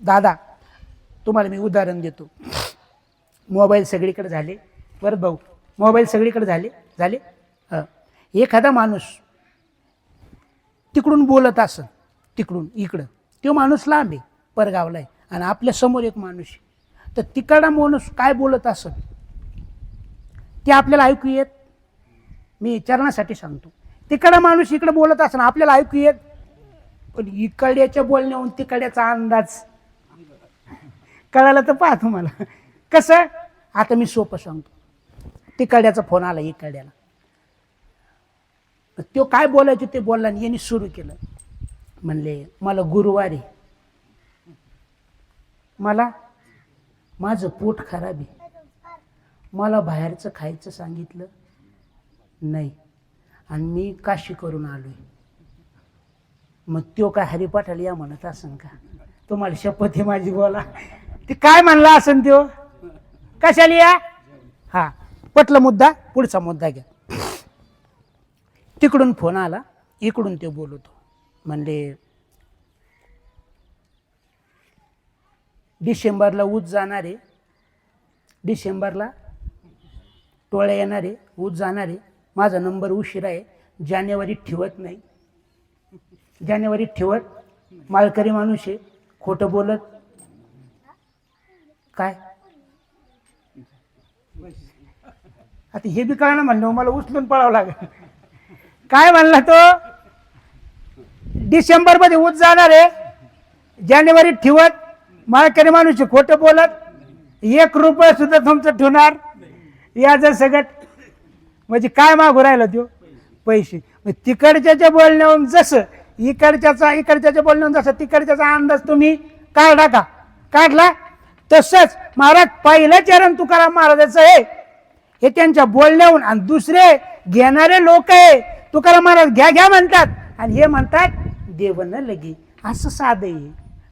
दादा तुम्हाला मी उदाहरण देतो. मोबाईल सगळीकडे झाले बरं भाऊ, मोबाईल सगळीकडे झाले. एखादा माणूस तिकडून बोलत असेल, तिकडून इकडं, तो माणूस लांब आहे, परगावला आहे, आणि आपल्या समोर एक माणूस आहे. तर तिकडा माणूस काय बोलत असेल ते आपल्याला ऐकू येत. मी चरणासाठी सांगतो, तिकडा माणूस इकडे बोलत असेल आपल्याला ऐकू येत, पण इकडच्या बोलण्याहून तिकडचा अंदाज कळाला तर पहा तुम्हाला कसं. आता मी सोपं सांगतो. तिकड्याचा फोन आला इकड्याला, तो काय बोलायचे ते बोलला आणि यांनी सुरू केलं. म्हणले मला गुरुवारी माझं पोट खराब आहे, मला बाहेरचं खायचं सांगितलं नाही आणि मी काशी करून आलोय. मग तो काय हरिपाठाला या म्हणत असन का? तुम्हाला शपथ आहे माझी, बोला ते काय म्हणला असन त्यो, कशाला या. हा पटलं मुद्दा, पुढचा मुद्दा घ्या. तिकडून फोन आला, इकडून ते बोलतो. म्हणले डिसेंबरला ऊस जाणार आहे, डिसेंबरला टोळ्या येणार आहे, ऊस जाणार आहे, माझा नंबर उशिरा आहे, जानेवारीत ठेवत नाही, जानेवारीत ठेवत, माळकरी माणूस आहे, खोटं बोलत. काय आता हे बी कळणं म्हणलं, मला उचलून पळावं लागेल. काय म्हणला तो, डिसेंबर मध्ये ऊस जाणार आहे, जानेवारीत ठेवत, माळकरी माणूस खोटं बोलत, 1 रुपया सुद्धा तुमचं ठेवणार याच सगळं. म्हणजे काय मागू राहिला तो, पैसे. तिकडच्या बोलण्याहून जसं इकडच्या बोलण्याहून जसं तिकडच्याचा अंदाज तुम्ही काढला तसंच महाराज पहिलं चरण तुकाराम महाराजाचं आहे, हे त्यांच्या बोलण्याहून. आणि दुसरे घेणारे लोक आहे, तुकाराम महाराज घ्या घ्या म्हणतात आणि हे म्हणतात देव न लगे, असं साधं आहे.